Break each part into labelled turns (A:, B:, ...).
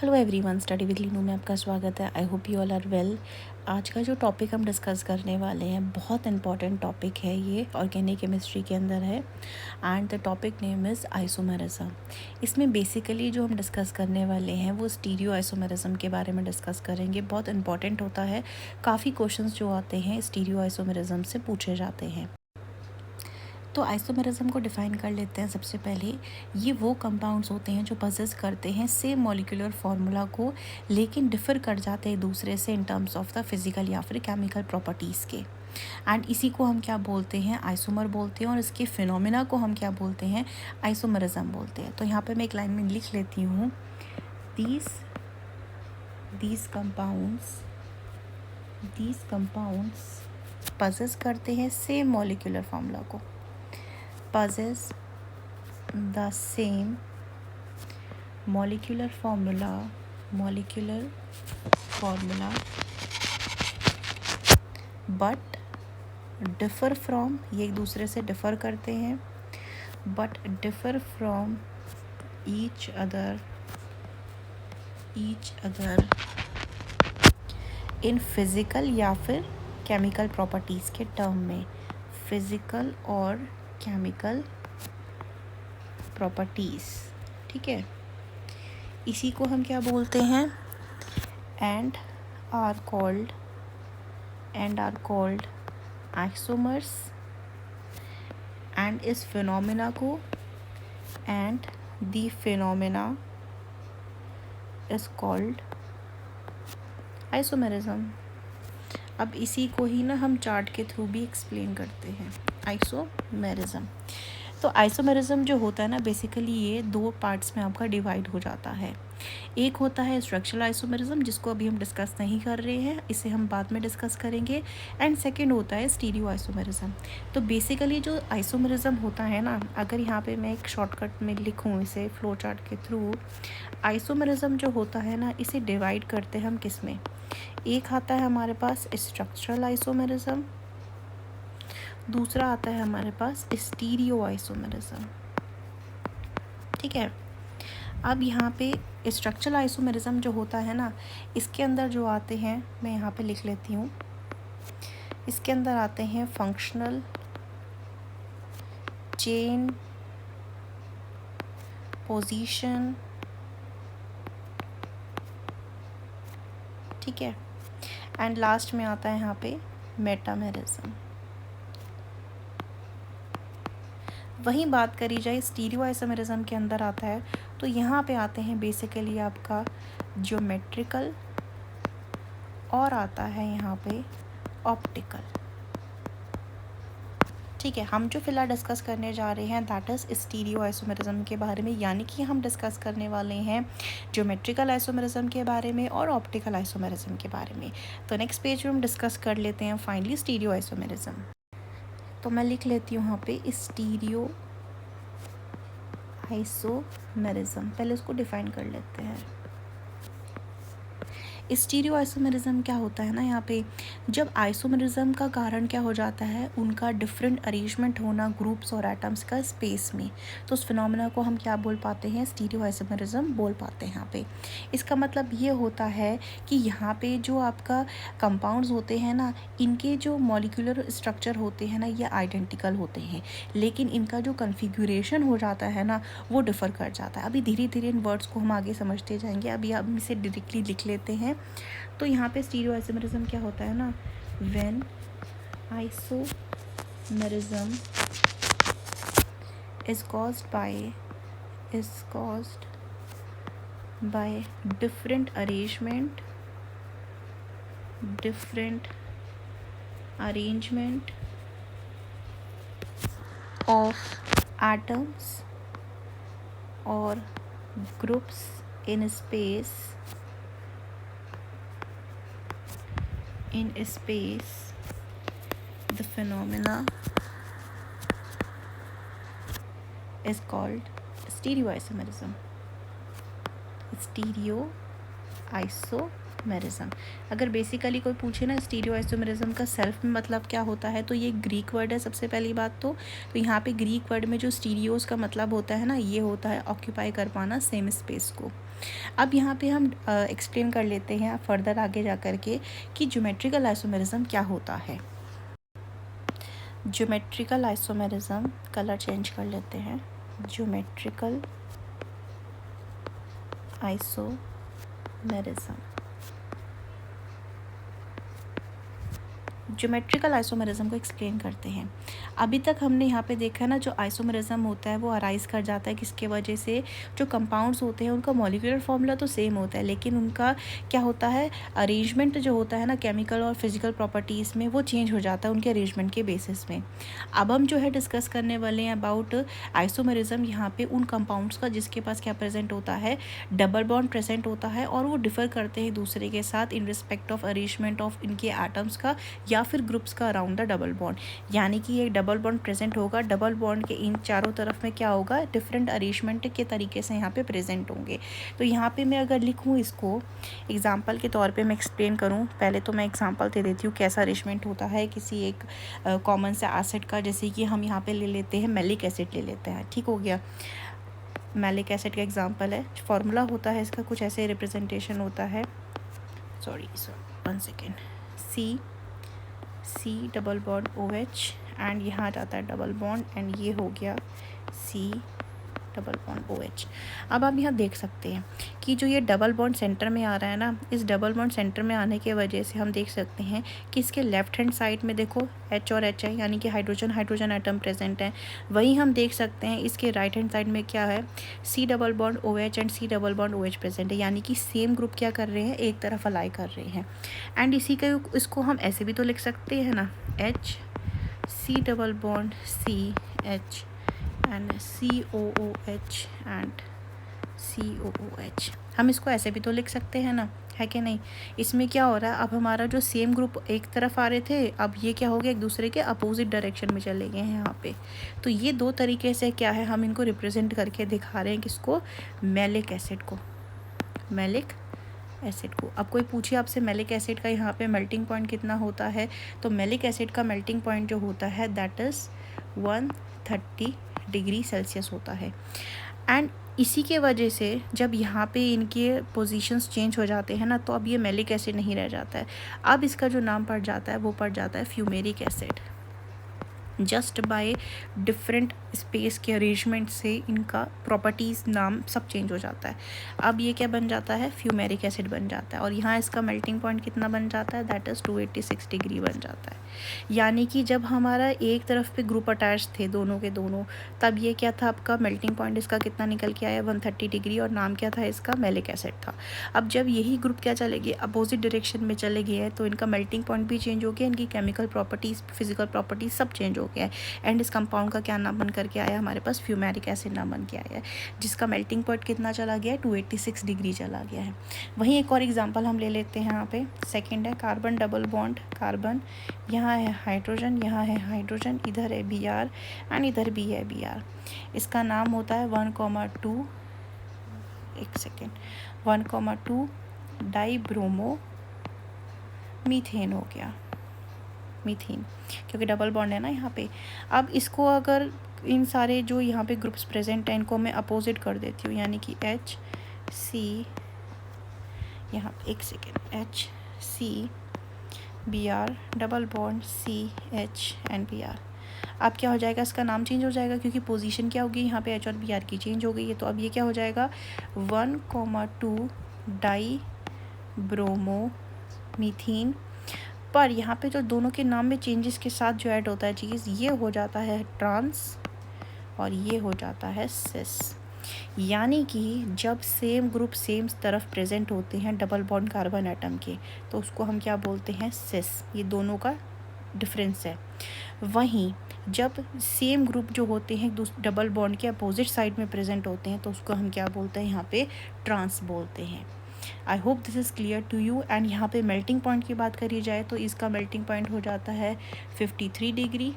A: Hello everyone, study with Linu में आपका स्वागत है। I hope you all are well. आज का जो टॉपिक हम डिस्कस करने वाले हैं बहुत इंपॉर्टेंट टॉपिक है। ये ऑर्गेनिक केमिस्ट्री के अंदर है and the topic name is isomerism. इसमें बेसिकली जो हम डिस्कस करने वाले हैं वो स्टीरियो आइसोमेरिज्म के बारे में डिस्कस करेंगे। बहुत इंपॉर्टेंट होता है, काफ़ी क्वेश्चंस जो आते हैं स्टीरियो आइसोमेरिज्म से पूछे जाते हैं। तो आइसोमेरिज्म को डिफ़ाइन कर लेते हैं। सबसे पहले ये वो कंपाउंड्स होते हैं जो पजेस करते हैं सेम मॉलिक्यूलर फार्मूला को, लेकिन डिफ़र कर जाते हैं दूसरे से in terms of the physical या फिर केमिकल प्रॉपर्टीज़ के। एंड इसी को हम क्या बोलते हैं, आइसोमर बोलते हैं। और इसके फिनोमिना को हम क्या बोलते हैं, आइसोमेरिज्म बोलते हैं। तो यहाँ पे मैं एक लाइन में लिख लेती हूँ, दीज कंपाउंड्स पजेस करते हैं सेम मॉलिक्यूलर फार्मूला को, possess the same molecular formula but differ from, ये एक दूसरे से differ करते हैं, but differ from each other in physical या फिर chemical properties के टर्म में, फिजिकल और केमिकल प्रॉपर्टीज़। ठीक है, इसी को हम क्या बोलते हैं, and are called isomers. And इस फिनोमिना को, and the phenomena is called isomerism. अब इसी को ही ना हम चार्ट के थ्रू भी एक्सप्लेन करते हैं, आइसोमेरिज्म। तो आइसोमेरिज्म जो होता है ना, बेसिकली ये दो पार्ट्स में आपका डिवाइड हो जाता है। एक होता है स्ट्रक्चरल आइसोमेरिज्म, जिसको अभी हम डिस्कस नहीं कर रहे हैं, इसे हम बाद में डिस्कस करेंगे। एंड सेकंड होता है स्टीरियो आइसोमेरिज्म। तो बेसिकली जो आइसोमेरिज्म होता है ना, अगर यहाँ पे मैं एक शॉर्टकट में लिखूँ इसे फ्लो चार्ट के थ्रू, आइसोमेरिज्म जो होता है ना, इसे डिवाइड करते हैं हम किस में। एक आता है हमारे पास स्ट्रक्चरल आइसोमेरिज्म, दूसरा आता है हमारे पास स्टीरियो आइसोमेरिज्म। ठीक है, अब यहाँ पे स्ट्रक्चरल आइसोमेरिज्म जो होता है ना, इसके अंदर जो आते हैं, मैं यहाँ पे लिख लेती हूँ, इसके अंदर आते हैं फंक्शनल, चेन, पोजीशन। ठीक है, एंड लास्ट में आता है यहाँ पे मेटामेरिज्म। वहीं बात करी जाए स्टीरियो आइसोमेरिज्म के अंदर आता है, तो यहाँ पे आते हैं बेसिकली आपका ज्योमेट्रिकल, और आता है यहाँ पे ऑप्टिकल। ठीक है, हम जो फिलहाल डिस्कस करने जा रहे हैं दैट इज़ स्टीरियो आइसोमेरिज्म के बारे में, यानी कि हम डिस्कस करने वाले हैं ज्योमेट्रिकल आइसोमेरिज्म के बारे में और ऑप्टिकल आइसोमेरिज्म के बारे में। तो नेक्स्ट पेज में हम डिस्कस कर लेते हैं फाइनली स्टीरियो आइसोमेरिज्म। तो मैं लिख लेती हूँ यहाँ पे स्टीरियो आइसोमेरिज्म। पहले उसको डिफाइन कर लेते हैं। स्टीरियो आइसोमेरिज्म क्या होता है ना, यहाँ पे जब आइसोमेरिज्म का कारण क्या हो जाता है, उनका डिफरेंट अरेंजमेंट होना ग्रुप्स और एटम्स का स्पेस में, तो उस फिनोमेना को हम क्या बोल पाते हैं, स्टीरियो आइसोमेरिज्म बोल पाते हैं यहाँ पे। इसका मतलब ये होता है कि यहाँ पे जो आपका कंपाउंड्स होते हैं ना, इनके जो मॉलिक्यूलर स्ट्रक्चर होते हैं ना, ये आइडेंटिकल होते हैं, लेकिन इनका जो कन्फिग्यूरेशन हो जाता है ना, वो डिफ़र कर जाता है। अभी धीरे धीरे इन वर्ड्स को हम आगे समझते जाएंगे। अभी हम इसे डायरेक्टली लिख लेते हैं। तो यहाँ पे स्टीरियो आइसोमेरिज्म क्या होता है ना, when isomerism is caused by different arrangement of atoms or groups in space, the phenomena is called stereoisomerism. Stereoisomerism. Isomerism. अगर बेसिकली कोई पूछे ना स्टीरियो आइसोमेरिज्म का सेल्फ में मतलब क्या होता है, तो ये ग्रीक वर्ड है सबसे पहली बात तो यहाँ पे ग्रीक वर्ड में जो स्टीरियोस का मतलब होता है ना, ये होता है ऑक्यूपाई कर पाना सेम स्पेस को। अब यहाँ पे हम एक्सप्लेन कर लेते हैं फर्दर आगे जा कर के कि ज्योमेट्रिकल आइसोमेरिज्म क्या होता है। ज्योमेट्रिकल आइसोमेरिज्म, कलर चेंज कर लेते हैं, ज्योमेट्रिकल आइसोमेरिज्म। ज्योमेट्रिकल आइसोमेरिज्म को एक्सप्लेन करते हैं। अभी तक हमने यहाँ पे देखा ना, जो आइसोमेरिज्म होता है वो अराइज कर जाता है किसके वजह से, जो कंपाउंड्स होते हैं उनका मॉलिक्यूलर फॉर्मूला तो सेम होता है, लेकिन उनका क्या होता है, अरेंजमेंट जो होता है ना केमिकल और फिजिकल प्रॉपर्टीज़ में, वो चेंज हो जाता है उनके अरेंजमेंट के बेसिस में। अब हम जो है डिस्कस करने वाले हैं अबाउट आइसोमेरिज्म। यहाँ पे उन कंपाउंड्स का जिसके पास क्या प्रेजेंट होता है, डबल बॉन्ड प्रेजेंट होता है, और वो डिफर करते हैं दूसरे के साथ in respect of arrangement of इनके एटम्स का या फिर ग्रुप्स का अराउंड द डबल बॉन्ड। यानी कि एक डबल बॉन्ड प्रेजेंट होगा, डबल बॉन्ड के इन चारों तरफ में क्या होगा, डिफरेंट अरेंजमेंट के तरीके से यहाँ पे प्रेजेंट होंगे। तो यहाँ पे मैं अगर लिखूँ इसको एग्जांपल के तौर पे मैं एक्सप्लेन करूँ, पहले तो मैं एग्जांपल दे देती हूँ कैसा अरेंजमेंट होता है किसी एक कॉमन से एसिड का। जैसे कि हम यहाँ पे ले लेते हैं मैलिक एसिड ले लेते हैं, ठीक हो गया। मैलिक एसिड का एग्जांपल है, फॉर्मूला होता है इसका कुछ ऐसे रिप्रेजेंटेशन होता है, sorry 1 second, C double bond OH and यहाँ जाता है डबल बॉन्ड एंड ये हो गया C डबल बॉन्ड OH। अब आप यहाँ देख सकते हैं कि जो ये डबल बॉन्ड सेंटर में आ रहा है ना, इस डबल बॉन्ड सेंटर में आने के वजह से हम देख सकते हैं कि इसके लेफ्ट हैंड साइड में देखो H और H है, यानी कि हाइड्रोजन एटम प्रेजेंट है। वहीं हम देख सकते हैं इसके राइट हैंड साइड में क्या है, C double bond OH and C double bond OH present है, यानी कि सेम ग्रुप क्या कर रहे हैं, एक तरफ अलाई कर रहे हैं। एंड इसी का इसको हम ऐसे भी तो लिख सकते हैं ना, H C double bond CH and COOH and COOH। हम इसको ऐसे भी तो लिख सकते हैं ना, है कि नहीं। इसमें क्या हो रहा है, अब हमारा जो सेम ग्रुप एक तरफ आ रहे थे, अब ये क्या हो गया, एक दूसरे के अपोजिट डायरेक्शन में चले गए हैं यहाँ पे। तो ये दो तरीके से क्या है, हम इनको रिप्रेजेंट करके दिखा रहे हैं किसको, मैलिक एसिड को, मैलिक एसिड को। अब कोई पूछे आपसे मैलिक एसिड का यहाँ पे मेल्टिंग पॉइंट कितना होता है, तो मैलिक एसिड का मेल्टिंग पॉइंट जो होता है दैट इज़ 130 डिग्री सेल्सियस होता है। एंड इसी के वजह से जब यहाँ पे इनके पोजीशंस चेंज हो जाते हैं ना, तो अब ये मैलिक एसिड नहीं रह जाता है, अब इसका जो नाम पड़ जाता है वो पड़ जाता है fumaric acid. Just by different space के अरेंजमेंट से इनका प्रॉपर्टीज़ नाम सब चेंज हो जाता है। अब ये क्या बन जाता है, फ्यूमेरिक एसिड बन जाता है, और यहाँ इसका मेल्टिंग पॉइंट कितना बन जाता है, दैट इज़ 286 डिग्री बन जाता है। यानी कि जब हमारा एक तरफ पे ग्रुप अटैच थे दोनों के दोनों, तब ये क्या था, आपका मेल्टिंग पॉइंट इसका कितना निकल के आया, 130 डिग्री, और नाम क्या था इसका, मैलिक एसिड था। अब जब यही ग्रुप क्या चले गए, अपोजिट डायरेक्शन में चले गए हैं, तो इनका मेल्टिंग पॉइंट भी चेंज हो गया, इनकी केमिकल प्रॉपर्टीज़, फिजिकल प्रॉपर्टीज़ सब चेंज हो गया है। एंड इस कंपाउंड का क्या नाम बन करके आया, हमारे पास फ्यूमेरिक एसिड नाम बन के आया है, जिसका मेल्टिंग पॉइंट कितना चला गया है, 286 डिग्री चला गया है। वहीं एक और एग्जांपल हम ले लेते हैं, यहाँ पे सेकंड है कार्बन डबल बॉन्ड, कार्बन, यहाँ है हाइड्रोजन, यहाँ है हाइड्रोजन, इधर है Br एंड इधर भी है Br। इसका नाम होता है 1,2, एक सेकेंड, 1,2 डाइब्रोमो मीथेन हो गया, मीथेन, क्योंकि डबल बॉन्ड है ना यहाँ पे। अब इसको अगर इन सारे जो यहाँ पे ग्रुप्स प्रेजेंट हैं इनको मैं अपोजिट कर देती हूँ, यानी कि H C, यहाँ एक second, H C Br double bond CH and Br। अब क्या हो जाएगा, इसका नाम चेंज हो जाएगा, क्योंकि पोजीशन क्या होगी यहाँ पे H और Br की चेंज हो गई है। तो अब ये क्या हो जाएगा, 1,2 डाई ब्रोमो मीथेन। पर यहाँ पे जो दोनों के नाम में चेंजेस के साथ जो ऐड होता है चीज़, ये हो जाता है ट्रांस और ये हो जाता है सिस। यानी कि जब सेम ग्रुप सेम तरफ प्रेजेंट होते हैं डबल बॉन्ड कार्बन एटम के, तो उसको हम क्या बोलते हैं, सिस। ये दोनों का डिफरेंस है। वहीं जब सेम ग्रुप जो होते हैं डबल बॉन्ड के अपोजिट साइड में प्रेजेंट होते हैं, तो उसको हम क्या बोलते हैं, यहाँ पे ट्रांस बोलते हैं। I hope this is clear to you. And यहाँ पे मेल्टिंग पॉइंट की बात करी जाए तो इसका मेल्टिंग पॉइंट हो जाता है 53 डिग्री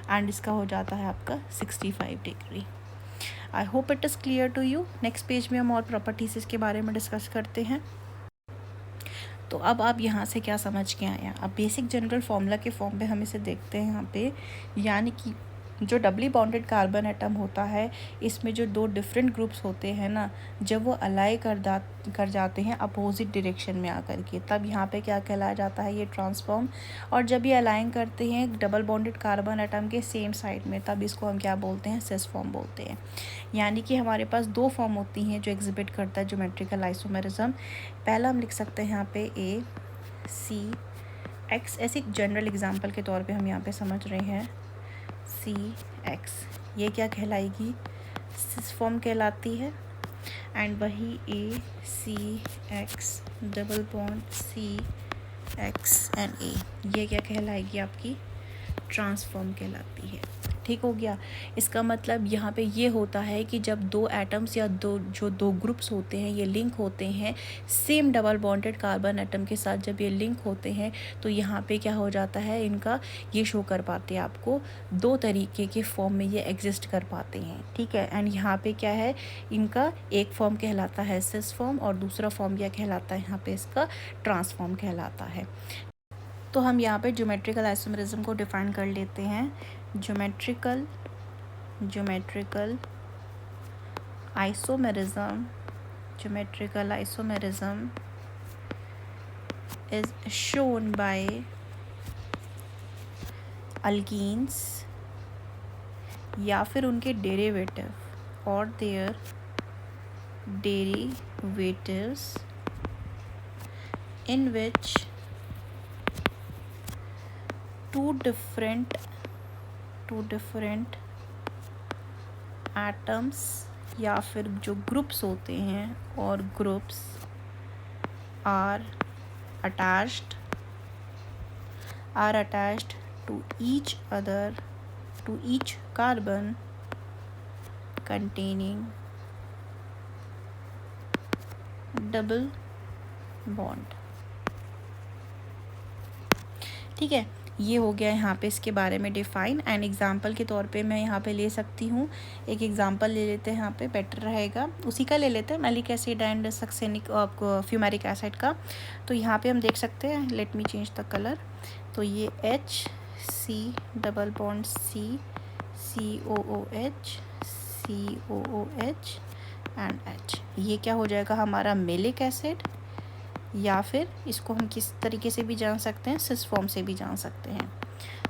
A: एंड इसका हो जाता है आपका 65 degree. I hope it is clear to you. Next page में हम और प्रॉपर्टीज़ इसके बारे में डिस्कस करते हैं। तो अब आप यहाँ से क्या समझ के आया, अब बेसिक जनरल फार्मूला के फॉर्म पे हम इसे देखते हैं यहाँ पे, यानी कि जो डबली बॉन्डेड कार्बन एटम होता है इसमें जो दो डिफरेंट ग्रुप्स होते हैं ना, जब वो अलाई कर जाते हैं अपोजिट डायरेक्शन में आकर के, तब यहाँ पे क्या कहलाया जाता है, ये ट्रांसफॉर्म। और जब ये अलाइन करते हैं डबल बॉन्डेड कार्बन एटम के सेम साइड में, तब इसको हम क्या बोलते हैं, सिस फॉर्म बोलते हैं। यानी कि हमारे पास दो फॉर्म होती हैं जो एग्जिबिट करता है ज्योमेट्रिकल आइसोमेरिज्म। पहला हम लिख सकते हैं यहाँ पे ए सी एक्स, ऐसे जनरल एग्जाम्पल के तौर पे हम यहाँ पे समझ रहे हैं सी एक्स, ये क्या कहलाएगी, सिस फॉर्म कहलाती है। एंड वही A C X double bond C X and A, ये क्या कहलाएगी, आपकी ट्रांसफॉर्म कहलाती है। ठीक हो गया। इसका मतलब यहाँ पे ये होता है कि जब दो एटम्स या दो ग्रुप्स होते हैं ये लिंक होते हैं same double bonded carbon atom के साथ, जब ये लिंक होते हैं तो यहाँ पे क्या हो जाता है, इनका ये शो कर पाते हैं आपको दो तरीके के फॉर्म में ये एग्जिस्ट कर पाते हैं। ठीक है। एंड यहाँ पे क्या है, इनका एक फॉर्म कहलाता है सिस फॉर्म और दूसरा फॉर्म क्या कहलाता है, यहाँ पे इसका ट्रांसफॉर्म कहलाता है। तो हम यहाँ पे ज्योमेट्रिकल आइसोमेरिज्म को डिफाइन कर लेते हैं। Geometrical isomerism is shown by alkenes या फिर उनके डेरिवेटिव और there derivatives in which two different atoms या फिर जो ग्रुप्स होते हैं और groups are attached to each other, to each carbon containing double bond। ठीक है, ये हो गया यहाँ पे इसके बारे में डिफाइन। एंड एग्जांपल के तौर पे मैं यहाँ पे ले सकती हूँ, एक एग्जांपल ले लेते हैं यहाँ पे, बेटर रहेगा, उसी का ले लेते हैं, malic acid and succinic fumaric acid का। तो यहाँ पे हम देख सकते हैं, let me change the colour. तो ये H C double bond COOH and H, ये क्या हो जाएगा हमारा मैलिक एसिड, या फिर इसको हम किस तरीके से भी जान सकते हैं, सिस फॉर्म से भी जान सकते हैं।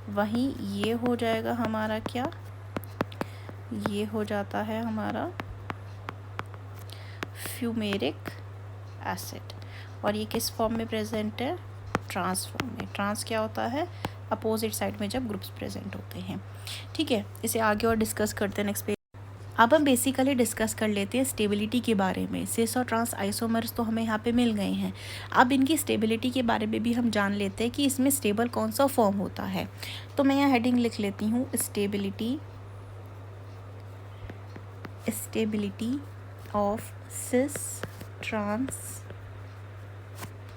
A: वहीं ये हो जाएगा हमारा क्या, ये हो जाता है हमारा फ्यूमेरिक एसिड, और ये किस फॉर्म में प्रेजेंट है, ट्रांस फॉर्म में। ट्रांस क्या होता है, अपोजिट साइड में जब ग्रुप्स प्रेजेंट होते हैं। ठीक है, इसे आगे और डिस्कस करते हैं नेक्स्ट। अब हम बेसिकली डिस्कस कर लेते हैं स्टेबिलिटी के बारे में। सिस और ट्रांस आइसोमर्स तो हमें यहाँ पे मिल गए हैं, अब इनकी स्टेबिलिटी के बारे में भी हम जान लेते हैं कि इसमें स्टेबल कौन सा फॉर्म होता है। तो मैं यहाँ हेडिंग लिख लेती हूँ, स्टेबिलिटी ऑफ सिस ट्रांस,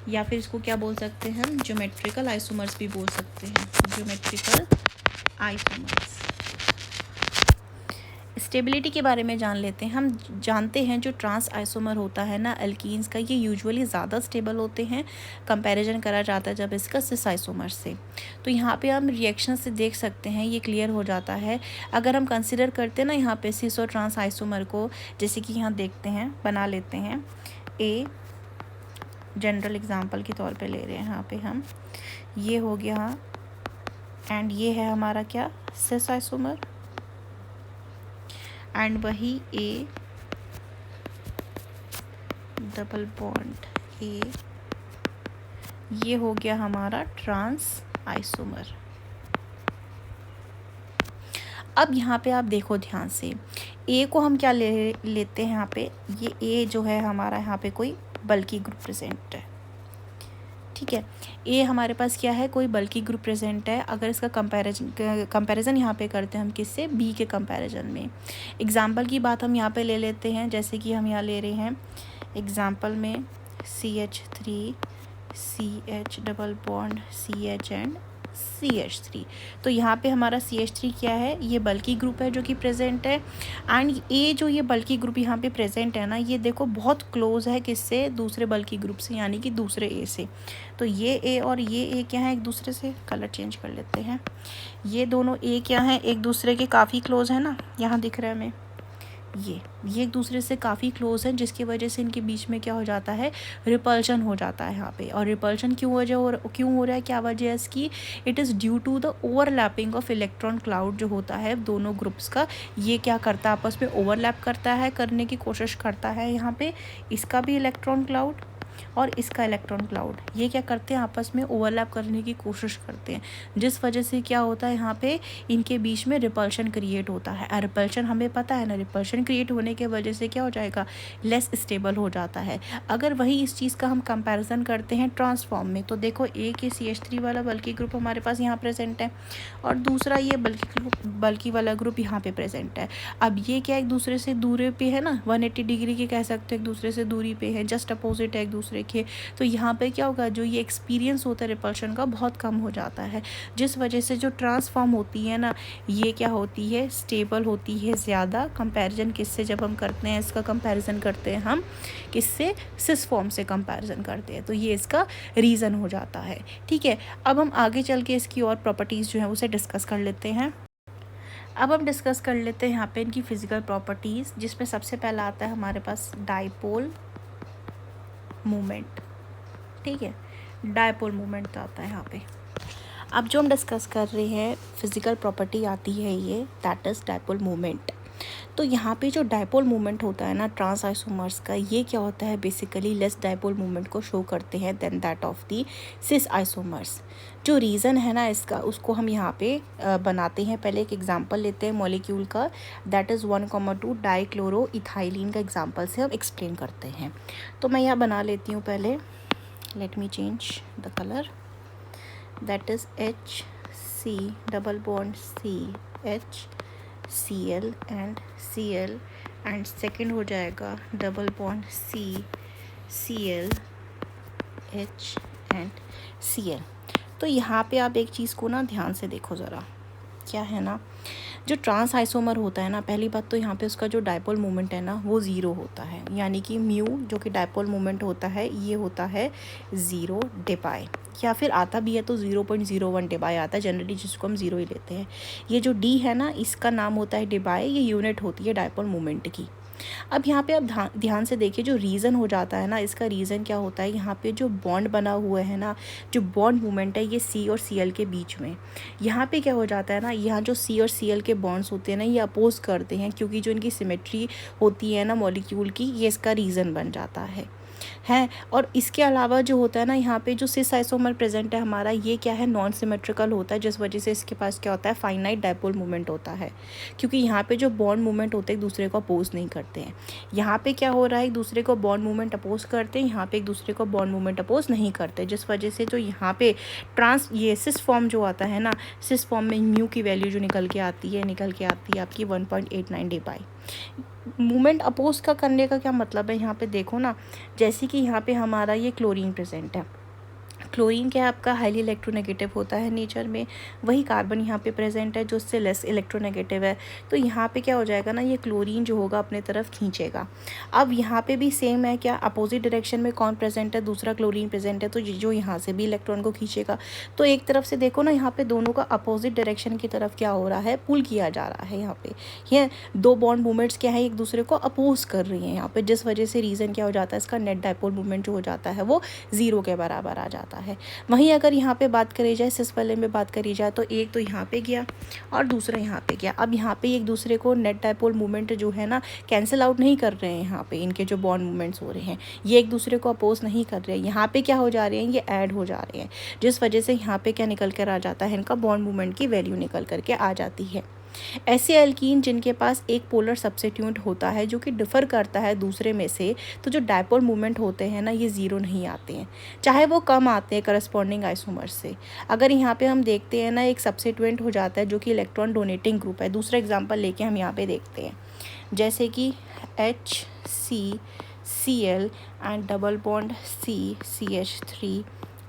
A: या फिर इसको क्या बोल सकते हैं हम, ज्योमेट्रिकल आइसोमर्स भी बोल सकते हैं, ज्योमेट्रिकल आइसोमर्स। स्टेबिलिटी के बारे में जान लेते हैं। हम जानते हैं जो ट्रांस आइसोमर होता है ना एल्कीन्स का, ये यूजुअली ज़्यादा स्टेबल होते हैं, कंपैरिजन करा जाता है जब इसका सिस आइसोमर से। तो यहाँ पे हम रिएक्शन से देख सकते हैं, ये क्लियर हो जाता है। अगर हम कंसिडर करते हैं ना यहाँ पे सिस और ट्रांस आइसोमर को, जैसे कि यहाँ देखते हैं, बना लेते हैं, ए जनरल एग्जाम्पल के तौर पर ले रहे हैं यहाँ पे हम, ये हो गया एंड ये है हमारा क्या, सिस आइसोमर, एंड वही ए डबल बॉन्ड ए, ये हो गया हमारा ट्रांस आइसोमर। अब यहाँ पे आप देखो ध्यान से, ए को हम क्या लेते हैं यहाँ पे, ये ए जो है हमारा यहाँ पे कोई बल्कि ग्रुप प्रेजेंट है। ठीक है, ए हमारे पास क्या है, कोई बल्कि ग्रुप प्रेजेंट है। अगर इसका कंपैरिजन यहाँ पे करते हैं हम किससे, बी के कंपैरिजन में। एग्जाम्पल की बात हम यहाँ पे ले लेते हैं, जैसे कि हम यहाँ ले रहे हैं एग्जाम्पल में CH3 CH double bond CH and CH3। तो यहाँ पे हमारा CH3 क्या है, ये बल्की ग्रुप है जो कि प्रेजेंट है। एंड ये जो ये बल्की ग्रुप यहाँ पे प्रेजेंट है ना, ये देखो बहुत क्लोज है किससे, दूसरे बल्की ग्रुप से, यानी कि दूसरे A से। तो ये A और ये A क्या है एक दूसरे से, कलर चेंज कर लेते हैं, ये दोनों A क्या है एक दूसरे के काफ़ी क्लोज है ना, यहाँ दिख रहा है हमें, ये एक दूसरे से काफ़ी क्लोज है, जिसकी वजह से इनके बीच में क्या हो जाता है, रिपल्शन हो जाता है यहाँ पे। और रिपल्शन क्यों हो रहा है, क्या वजह है इसकी, it is due to the overlapping of electron cloud जो होता है दोनों ग्रुप्स का। ये क्या करता है, आपस में ओवरलैप करता है, करने की कोशिश करता है यहाँ पे, इसका भी इलेक्ट्रॉन क्लाउड और इसका इलेक्ट्रॉन क्लाउड, ये क्या करते हैं, आपस में ओवरलैप करने की कोशिश करते हैं, जिस वजह से क्या होता है यहाँ पे इनके बीच में रिपल्शन क्रिएट होता है। रिपल्शन हमें पता है ना, रिपल्शन क्रिएट होने के वजह से क्या हो जाएगा, लेस स्टेबल हो जाता है। अगर वही इस चीज़ का हम कंपैरिजन करते हैं ट्रांसफॉर्म में, तो देखो एक ये CH3 वाला बल्की ग्रुप हमारे पास यहाँ प्रेजेंट है, और दूसरा ये बल्की वाला ग्रुप यहाँ पे प्रेजेंट है। अब ये क्या एक दूसरे से दूरी पे है ना, 180 डिग्री के कह सकते हैं, एक दूसरे से दूरी पे है, जस्ट अपोजिट है एक दूसरे के। तो यहाँ पे क्या होगा, जो ये एक्सपीरियंस होता है रिपल्शन का बहुत कम हो जाता है, जिस वजह से जो ट्रांसफॉर्म होती है ना, ये क्या होती है, स्टेबल होती है ज़्यादा। कंपैरिजन किससे जब हम करते हैं, इसका कंपैरिजन करते हैं हम किससे, सिस फॉर्म से कंपैरिजन करते हैं, तो ये इसका रीज़न हो जाता है। ठीक है, अब हम आगे चल के इसकी और प्रॉपर्टीज़ जो है उसे डिस्कस कर लेते हैं। अब हम डिस्कस कर लेते हैं यहाँ पे इनकी फिजिकल प्रॉपर्टीज़, जिसमें सबसे पहला आता है हमारे पास डाइपोल मूवमेंट। ठीक है, डायपोल मूवमेंट आता है यहाँ पे। अब जो हम डिस्कस कर रहे हैं फिज़िकल प्रॉपर्टी आती है ये, दैट इज़ डायपोल मूवमेंट। तो यहाँ पे जो डायपोल मूवमेंट होता है ना ट्रांस आइसोमर्स का, ये क्या होता है, बेसिकली लेस डायपोल मूवमेंट को शो करते हैं then that of the cis isomers. जो रीज़न है ना इसका, उसको हम यहाँ पे बनाते हैं। पहले एक एग्जांपल लेते हैं मॉलिक्यूल का, दैट इज़ 1,2 डाइक्लोरो इथाइलिन का एग्जांपल से हम एक्सप्लेन करते हैं। तो मैं यहाँ बना लेती हूँ पहले, let me change the colour, that is HC double bond CH Cl and Cl, and second हो जाएगा double bond Cl H and Cl। तो यहाँ पे आप एक चीज़ को ना ध्यान से देखो ज़रा, क्या है ना, जो ट्रांस आइसोमर होता है ना, पहली बात तो यहाँ पे उसका जो डायपोल मोमेंट है ना वो ज़ीरो होता है, यानी कि म्यू जो कि डायपोल मोमेंट होता है ये होता है 0 डेबाई, या फिर आता भी है तो 0.01 डेबाई आता है, जनरली जिसको हम 0 ही लेते हैं। ये जो डी है ना, इसका नाम होता है डेबाई, ये यूनिट होती है डायपोल मोमेंट की। अब यहाँ पे आप ध्यान से देखिए, जो रीज़न हो जाता है ना, इसका रीज़न क्या होता है, यहाँ पे जो बॉन्ड बना हुआ है ना, जो बॉन्ड मूवमेंट है ये C और Cl के बीच में, यहाँ पे क्या हो जाता है ना, यहाँ जो C और Cl के बॉन्ड्स होते हैं ना, ये अपोज करते हैं, क्योंकि जो इनकी सिमेट्री होती है ना मॉलिक्यूल की, ये इसका रीज़न बन जाता है। और इसके अलावा जो होता है ना, यहाँ पे जो सिस आइसोमर प्रेजेंट है हमारा, ये क्या है, नॉन सिमेट्रिकल होता है, जिस वजह से इसके पास क्या होता है, फाइनाइट डायपोल मूवमेंट होता है, क्योंकि यहाँ पे जो बॉन्ड मूवमेंट होते हैं एक दूसरे को अपोज नहीं करते हैं। यहाँ पे क्या हो रहा है, एक दूसरे को बॉन्ड मूवमेंट अपोज करते हैं, यहाँ पे एक दूसरे को बॉन्ड मूवमेंट अपोज नहीं करते, जिस वजह से जो यहाँ पे ये सिस फॉर्म जो आता है ना, सिस फॉर्म में म्यू की वैल्यू जो निकल के आती है आपकी 1.89 डेबाई। मूवमेंट अपोज का करने का क्या मतलब है, यहाँ पे देखो ना, जैसे कि यहाँ पे हमारा ये क्लोरीन प्रेजेंट है, क्लोरीन क्या है आपका, हाईली इलेक्ट्रोनेगेटिव होता है नेचर में, वही कार्बन यहाँ पे प्रेजेंट है जो उससे लेस इलेक्ट्रोनेगेटिव है। तो यहाँ पे क्या हो जाएगा ना, ये क्लोरीन जो होगा अपने तरफ खींचेगा। अब यहाँ पे भी सेम है, क्या अपोजिट डायरेक्शन में कौन प्रेजेंट है, दूसरा क्लोरीन प्रेजेंट है, तो जो यहाँ से भी इलेक्ट्रॉन को खींचेगा। तो एक तरफ से देखो ना, यहाँ पे दोनों का अपोजिट डायरेक्शन की तरफ क्या हो रहा है, पुल किया जा रहा है। यहाँ पे ये दो बॉन्ड मूवमेंट्स क्या है, एक दूसरे को अपोज कर रही हैं यहाँ पे, जिस वजह से रीज़न क्या हो जाता है, इसका नेट डायपोल मूवमेंट जो हो जाता है वो 0 के बराबर आ जाता है। वहीं अगर यहाँ पे बात करी जाए, सिस वाले में बात करी जाए, तो एक तो यहाँ पे गया और दूसरा यहाँ पे गया। अब यहाँ पे एक दूसरे को नेट डायपोल मूवमेंट जो है ना कैंसिल आउट नहीं कर रहे हैं, यहाँ पे इनके जो बॉन्ड मूवमेंट्स हो रहे हैं ये एक दूसरे को अपोज नहीं कर रहे हैं, यहाँ पे क्या हो जा रहे हैं, ये ऐड हो जा रहे हैं, जिस वजह से यहाँ पे क्या निकल कर आ जाता है, इनका बॉन्ड मूवमेंट की वैल्यू निकल करके आ जाती है। ऐसे एल्कीन जिनके पास एक पोलर सब्स्टिट्यूट होता है जो कि डिफ़र करता है दूसरे में से, तो जो डायपोल मूवमेंट होते हैं ना ये 0 नहीं आते हैं, चाहे वो कम आते हैं करस्पॉन्डिंग आइसोमर से। अगर यहाँ पे हम देखते हैं ना, एक सब्स्टिट्यूएंट हो जाता है जो कि इलेक्ट्रॉन डोनेटिंग ग्रुप है। दूसरा एग्जांपल लेके हम यहाँ पे देखते हैं, जैसे कि HCCl and double bond CCH3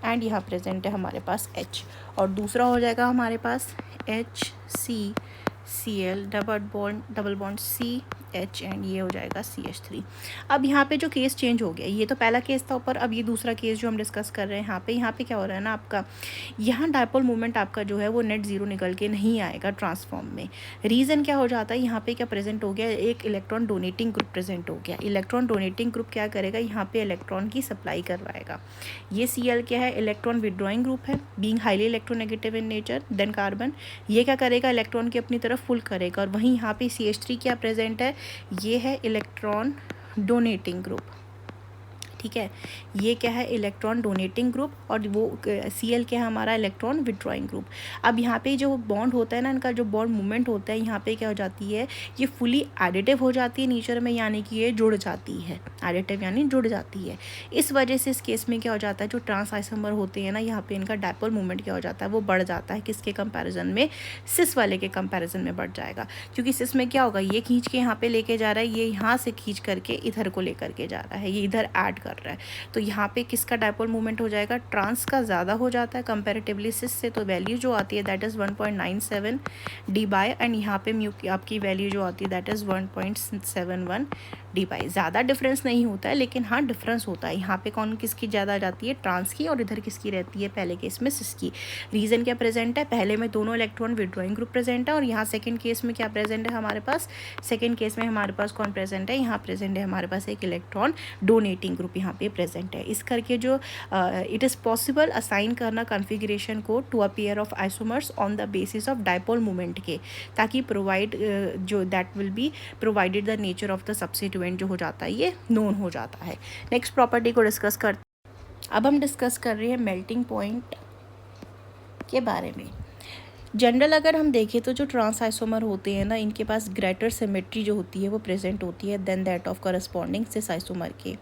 A: and यहाँ प्रेजेंट है हमारे पास H, और दूसरा हो जाएगा हमारे पास HCCl double bond CH, and ये हो जाएगा CH3। अब यहाँ पे जो केस चेंज हो गया, ये तो पहला केस था ऊपर, अब ये दूसरा केस जो हम डिस्कस कर रहे हैं यहाँ पे क्या हो रहा है ना, आपका यहाँ डायपोल मोमेंट आपका जो है वो नेट ज़ीरो निकल के नहीं आएगा ट्रांसफॉर्म में। रीज़न क्या हो जाता है, यहाँ पे क्या प्रेजेंट हो गया, एक इलेक्ट्रॉन डोनेटिंग ग्रुप प्रेजेंट हो गया। इलेक्ट्रॉन डोनेटिंग ग्रुप क्या करेगा, यहाँ पे इलेक्ट्रॉन की सप्लाई करवाएगा। ये Cl क्या है, इलेक्ट्रॉन विड्रॉइंग ग्रुप है, being highly electronegative in nature. Then carbon ये क्या करेगा, इलेक्ट्रॉन की अपनी तरफ पुल करेगा, और वहीं यहाँ पे CH3 क्या प्रेजेंट है, ये है इलेक्ट्रॉन डोनेटिंग ग्रुप। ठीक है, ये क्या है, इलेक्ट्रॉन डोनेटिंग ग्रुप, और वो Cl क्या है हमारा, इलेक्ट्रॉन विड्रॉइंग ग्रुप। अब यहाँ पे जो बॉन्ड होता है ना, इनका जो बॉन्ड मूवमेंट होता है, यहाँ पे क्या हो जाती है, ये फुली एडिटिव हो जाती है नेचर में, यानी कि ये जुड़ जाती है, एडिटिव यानी जुड़ जाती है। इस वजह से इस केस में क्या हो जाता है, जो ट्रांस आइसोमर होते हैं ना, यहाँ पे इनका डायपोल मूवमेंट क्या हो जाता है, वो बढ़ जाता है। किसके कंपेरिजन में, सिस वाले के कंपेरिजन में बढ़ जाएगा, क्योंकि सिस में क्या होगा, ये खींच के यहाँ पे लेके जा रहा है, ये यहाँ से खींच करके इधर को लेकर के जा रहा है, ये इधर ऐड कर रहा है। तो यहाँ पे किसका डायपोल मूवमेंट हो जाएगा, ट्रांस का ज़्यादा हो जाता है कंपैरेटिवली सिस से। तो वैल्यू जो आती है that is 1.97 D by, and यहाँ पे म्यू आपकी वैल्यू जो आती है दैट इज़ 1.71 डी बाई। ज़्यादा डिफरेंस नहीं होता है, लेकिन हाँ डिफरेंस होता है। यहाँ पे कौन किसकी ज़्यादा आ जाती है, ट्रांस की, और इधर किसकी रहती है, पहले केस में सिस की। रीज़न क्या प्रेजेंट है, पहले में दोनों इलेक्ट्रॉन विड्रॉइंग ग्रुप प्रेजेंट है, और यहाँ सेकेंड केस में क्या प्रेजेंट है हमारे पास, सेकेंड केस में हमारे पास कौन प्रेजेंट है, यहाँ प्रेजेंट है हमारे पास एक इलेक्ट्रॉन डोनेटिंग ग्रुप यहाँ पे प्रेजेंट है। इस करके जो इट इज़ पॉसिबल असाइन करना कॉन्फ़िगरेशन को to a pair of isomers on the basis of dipole moment के, ताकि प्रोवाइड जो that will be provided the nature of the substituent जो हो जाता है ये नोन हो जाता है। नेक्स्ट प्रॉपर्टी को डिस्कस करते, अब हम डिस्कस कर रहे हैं मेल्टिंग पॉइंट के बारे में। जनरल अगर हम देखें तो जो ट्रांस आइसोमर होते हैं ना, इनके पास ग्रेटर सिमेट्री जो होती है वो प्रेजेंट होती है then that of corresponding cis isomer के।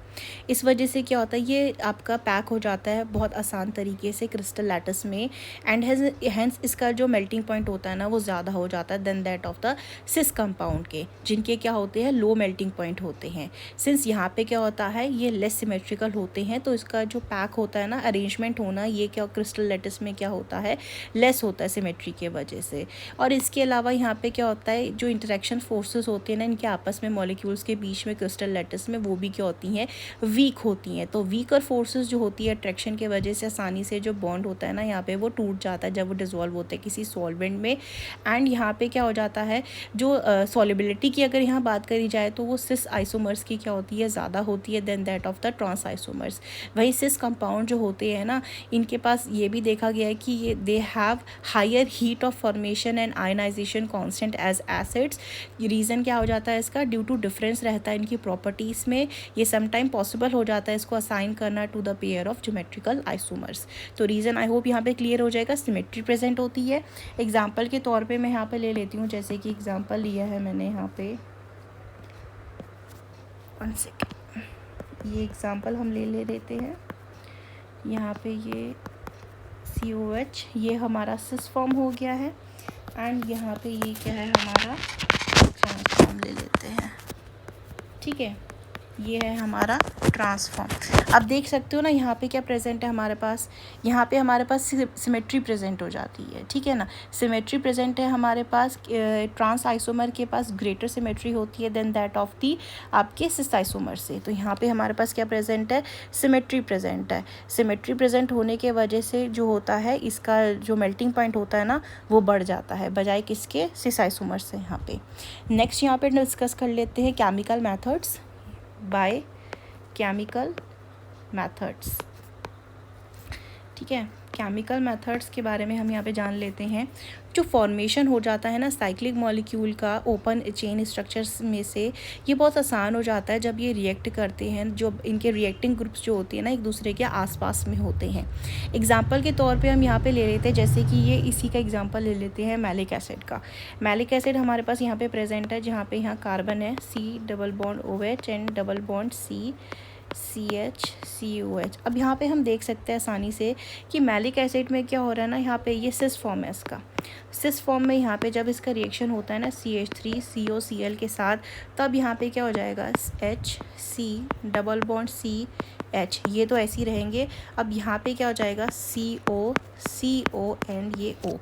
A: इस वजह से क्या होता है, ये आपका पैक हो जाता है बहुत आसान तरीके से क्रिस्टल लैटिस में, एंड हैंस इसका जो मेल्टिंग पॉइंट होता है ना वो ज़्यादा हो जाता है then that of the cis compound के, जिनके क्या होते हैं, लो मेल्टिंग पॉइंट होते हैं। सिंस यहाँ पे क्या होता है, ये लेस सिमेट्रिकल होते हैं, तो इसका जो पैक होता है ना, अरेंजमेंट होना, ये क्या क्रिस्टल लैटिस में क्या होता है, लेस होता है सिमेट्री के वजह से। और इसके अलावा यहाँ पे क्या होता है, जो इंटरेक्शन फोर्सेस होते हैं ना इनके आपस में मॉलिक्यूल्स के बीच में क्रिस्टल लैटिस में, वो भी क्या होती हैं, वीक होती हैं। तो वीकर फोर्सेस जो होती है अट्रैक्शन के वजह से आसानी से जो बॉन्ड होता है ना यहाँ पे वो टूट जाता है जब वो डिसॉल्व होता है किसी सॉल्वेंट में। एंड यहाँ पे क्या हो जाता है, जो सॉल्युबिलिटी की अगर यहाँ बात करी जाए तो वो सिस आइसोमर्स की क्या होती है, ज़्यादा होती है then that of the trans isomers. वही सिस कंपाउंड जो होते हैं ना, इनके पास ये भी देखा गया है कि ये they have higher heat of formation and ionization constant as acids. Reason क्या हो जाता है इसका, ड्यू टू डिफरेंस रहता है इनकी प्रॉपर्टीज़ में, ये समटाइम पॉसिबल हो जाता है इसको असाइन करना to the pair of geometrical isomers. तो रीज़न आई होप यहाँ पे क्लियर हो जाएगा, सिमेट्री प्रेजेंट होती है। एग्जाम्पल के तौर पे मैं यहाँ पे ले लेती हूँ, जैसे कि एग्जाम्पल लिया है मैंने यहाँ पे, 1 सेकेंड, ये एग्जाम्पल हम ले लेते हैं। यहाँ पे ये COH ये हमारा सिस फॉर्म हो गया है, एंड यहाँ पे ये क्या है हमारा ट्रांसफॉर्म ले लेते हैं। ठीक है, ये है हमारा ट्रांसफॉर्म। अब देख सकते हो ना यहाँ पे क्या प्रेजेंट है हमारे पास, यहाँ पे हमारे पास सिमेट्री प्रेजेंट हो जाती है। ठीक है ना, सिमेट्री प्रेजेंट है हमारे पास, ट्रांस आइसोमर के पास ग्रेटर सिमेट्री होती है देन दैट ऑफ दी आपके सिस आइसोमर से। तो यहाँ पे हमारे पास क्या प्रेजेंट है, सिमेट्री प्रेजेंट है। सिमेट्री प्रेजेंट होने के वजह से जो होता है इसका जो मेल्टिंग पॉइंट होता है ना वो बढ़ जाता है बजाय किसके, सिस आइसोमर से। यहाँ पे नेक्स्ट यहाँ पे डिस्कस कर लेते हैं chemical methods by chemical methods. ठीक है, केमिकल मेथड्स के बारे में हम यहाँ पे जान लेते हैं। जो फॉर्मेशन हो जाता है ना साइक्लिक मॉलिक्यूल का ओपन चेन स्ट्रक्चर्स में से, ये बहुत आसान हो जाता है जब ये रिएक्ट करते हैं, जो इनके रिएक्टिंग ग्रुप्स जो होते हैं ना एक दूसरे के आसपास में होते हैं। एग्जांपल के तौर पे हम यहाँ पे ले लेते हैं, जैसे कि ये इसी का एग्जांपल ले लेते हैं मैलिक एसिड का। मैलिक एसिड हमारे पास यहाँ पे प्रेजेंट है, जहाँ पे यहाँ कार्बन है C double bond OH and double bond CH COH। अब यहाँ पे हम देख सकते हैं आसानी से कि मैलिक एसिड में क्या हो रहा है ना, यहाँ पे ये सिस फॉर्म है इसका। सिस फॉर्म में यहाँ पे जब इसका रिएक्शन होता है ना CH3 COCl के साथ, तब यहाँ पे क्या हो जाएगा HC double bond C H, ये तो ऐसे ही रहेंगे। अब यहाँ पे क्या हो जाएगा CO एंड ये O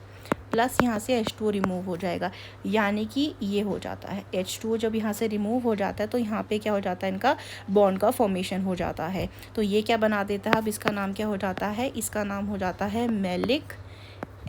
A: प्लस यहाँ से H2O रिमूव हो जाएगा, यानी कि ये हो जाता है H2O जब यहाँ से रिमूव हो जाता है तो यहाँ पे क्या हो जाता है, इनका बॉन्ड का फॉर्मेशन हो जाता है। तो ये क्या बना देता है, अब इसका नाम क्या हो जाता है, इसका नाम हो जाता है मैलिक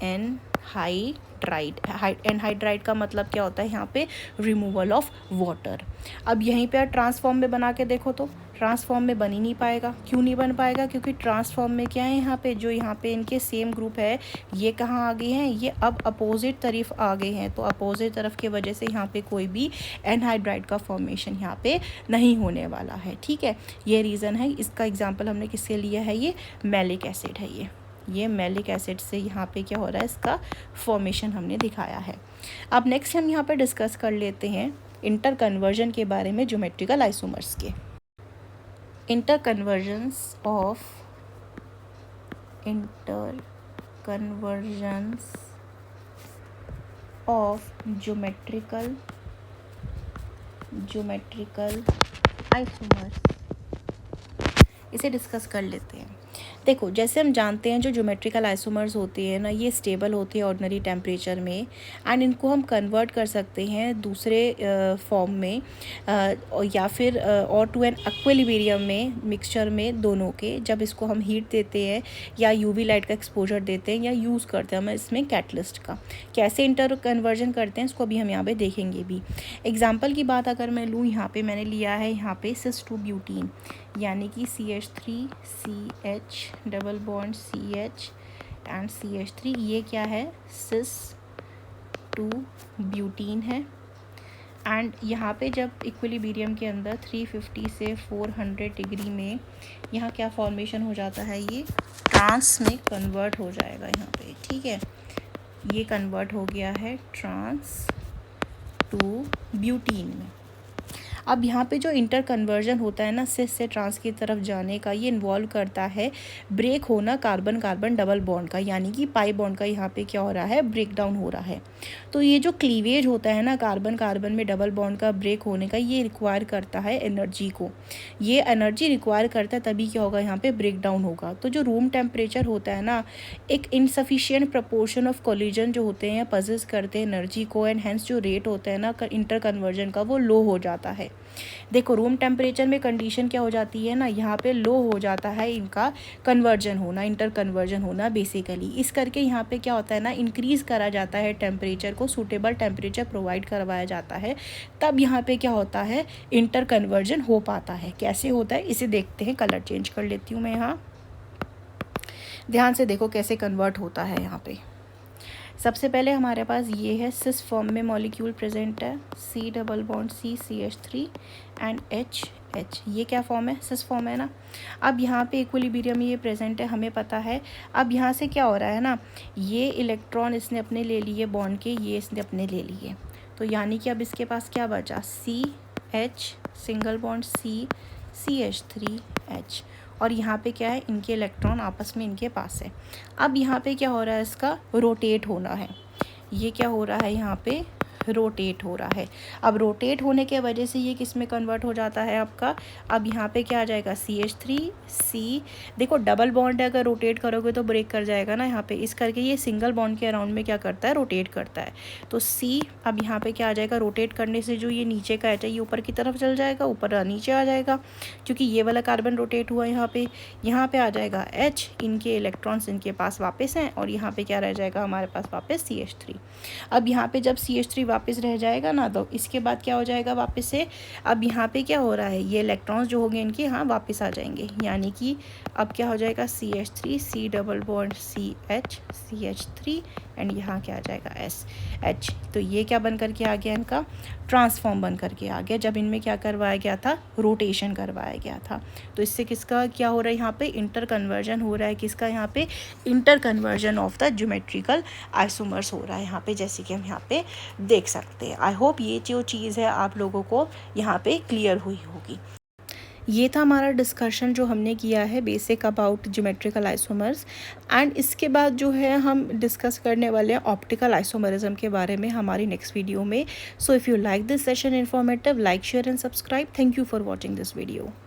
A: एनहाइड्राइड। एनहाइड्राइड का मतलब क्या होता है, यहाँ पे रिमूवल ऑफ वाटर। अब यहीं पे ट्रांसफॉर्म में बना के देखो तो ट्रांसफॉर्म में बन ही नहीं पाएगा। क्यों नहीं बन पाएगा, क्योंकि ट्रांसफॉर्म में क्या है, यहाँ पे जो यहाँ पे इनके सेम ग्रुप है ये कहाँ आ गए हैं, ये अब अपोजिट तरफ आ गए हैं। तो अपोजिट तरफ की वजह से यहाँ पे कोई भी एनहाइड्राइड का फॉर्मेशन यहाँ पे नहीं होने वाला है। ठीक है, ये रीज़न है। इसका एग्जाम्पल हमने किससे लिया है, ये मैलिक एसिड है। ये मैलिक एसिड से यहाँ पे क्या हो रहा है, इसका फॉर्मेशन हमने दिखाया है। अब नेक्स्ट हम यहाँ पे डिस्कस कर लेते हैं इंटर कन्वर्जन के बारे में ज्योमेट्रिकल आइसोमर्स के। Inter conversion of geometrical isomers, इसे डिस्कस कर लेते हैं। देखो, जैसे हम जानते हैं जो ज्योमेट्रिकल आइसोमर्स होते हैं ना, ये स्टेबल होते हैं ऑर्डिनरी टेम्परेचर में, एंड इनको हम कन्वर्ट कर सकते हैं दूसरे फॉर्म में या फिर और टू एन इक्विलिब्रियम में, मिक्सचर में दोनों के, जब इसको हम हीट देते हैं या यूवी लाइट का एक्सपोजर देते हैं या यूज़ करते हैं हम इसमें कैटलिस्ट का। कैसे इंटर कन्वर्जन करते हैं इसको अभी हम यहाँ पे देखेंगे भी। एग्जाम्पल की बात अगर मैं लूँ, यहाँ पे मैंने लिया है यहाँ पे सिस 2 ब्यूटीन, यानी कि CH3CH double bond CH and CH3, ये क्या है, सिस 2 ब्यूटीन है। एंड यहाँ पे जब इक्विलिब्रियम के अंदर 350 से 400 डिग्री में यहाँ क्या फॉर्मेशन हो जाता है, ये ट्रांस में कन्वर्ट हो जाएगा यहाँ पे। ठीक है, ये कन्वर्ट हो गया है ट्रांस टू ब्यूटीन में। अब यहाँ पे जो इंटर कन्वर्जन होता है ना, सिस से ट्रांस की तरफ जाने का, ये इन्वॉल्व करता है ब्रेक होना कार्बन कार्बन डबल बॉन्ड का, यानी कि पाई बॉन्ड का यहाँ पे क्या हो रहा है, ब्रेक डाउन हो रहा है। तो ये जो क्लीवेज होता है ना कार्बन कार्बन में डबल बॉन्ड का ब्रेक होने का, ये रिक्वायर करता है एनर्जी को, ये एनर्जी रिक्वायर करता है, तभी क्या होगा, यहाँ पे ब्रेक डाउन होगा। तो जो रूम टेम्परेचर होता है ना, एक इनसफिशियंट प्रपोर्शन ऑफ कोलिजन जो होते हैं पजेस करते हैं एनर्जी को, एंड हेंस जो रेट होता है ना इंटर कन्वर्जन का, वो लो हो जाता है। देखो, रूम टेम्परेचर में कंडीशन क्या हो जाती है ना, यहाँ पे लो हो जाता है इनका कन्वर्जन होना, इंटर कन्वर्जन होना बेसिकली। इस करके यहाँ पे क्या होता है ना, इंक्रीज़ करा जाता है टेम्परेचर को, सूटेबल टेम्परेचर प्रोवाइड करवाया जाता है, तब यहाँ पे क्या होता है, इंटर कन्वर्जन हो पाता है। कैसे होता है इसे देखते हैं। कलर चेंज कर लेती हूँ मैं यहाँ, ध्यान से देखो कैसे कन्वर्ट होता है। यहाँ पे सबसे पहले हमारे पास ये है, सिस फॉर्म में मॉलिक्यूल प्रेजेंट है, C double bond C CH3 and H, ये क्या फॉर्म है, सिस फॉर्म है ना। अब यहाँ पे इक्विलिब्रियम में ये प्रेजेंट है, हमें पता है। अब यहाँ से क्या हो रहा है ना, ये इलेक्ट्रॉन इसने अपने ले लिए बॉन्ड के, ये इसने अपने ले लिए, तो यानी कि अब इसके पास क्या बचा, CH single bond C CH3H, और यहाँ पे क्या है, इनके इलेक्ट्रॉन आपस में इनके पास है। अब यहाँ पे क्या हो रहा है, इसका रोटेट होना है, ये क्या हो रहा है, यहाँ पे रोटेट हो रहा है। अब रोटेट होने के वजह से ये किस में कन्वर्ट हो जाता है आपका, अब यहाँ पे क्या आ जाएगा, CH3C। देखो, डबल बॉन्ड है, अगर रोटेट करोगे तो ब्रेक कर जाएगा ना यहाँ पे, इस करके ये सिंगल बॉन्ड के अराउंड में क्या करता है, रोटेट करता है। तो C अब यहाँ पे क्या आ जाएगा, रोटेट करने से जो ये नीचे का है, ये ऊपर की तरफ चल जाएगा, ऊपर नीचे आ जाएगा, क्योंकि ये वाला कार्बन रोटेट हुआ है यहाँ पे आ जाएगा H, इनके इलेक्ट्रॉन्स इनके पास वापस हैं, और यहाँ पे क्या रह जाएगा हमारे पास वापस CH3। अब यहाँ पे जब CH3 वापस रह जाएगा ना, तो इसके बाद क्या हो जाएगा वापस से, अब यहाँ पे क्या हो रहा है, ये इलेक्ट्रॉन्स जो होंगे इनके यहाँ वापस आ जाएंगे, यानी कि अब क्या हो जाएगा, CH3 C double bond CH CH3 and यहाँ क्या आ जाएगा SH। तो ये क्या बन करके आ गया, इनका ट्रांसफॉर्म बन करके आ गया, जब इनमें क्या करवाया गया था, रोटेशन करवाया गया था। तो इससे किसका क्या हो रहा है, यहाँ पे इंटर कन्वर्जन हो रहा है, किसका, यहाँ पे inter conversion of the geometrical isomers हो रहा है यहाँ पे, जैसे कि हम यहाँ पे देख सकते हैं। आई होप ये जो चीज़ है आप लोगों को यहाँ पे क्लियर हुई होगी। ये था हमारा डिस्कशन जो हमने किया है basic about geometrical isomers, and इसके बाद जो है हम डिस्कस करने वाले हैं ऑप्टिकल आइसोमरिज्म के बारे में हमारी नेक्स्ट वीडियो में। So if you like this session informative, like share and subscribe. Thank you for watching this video.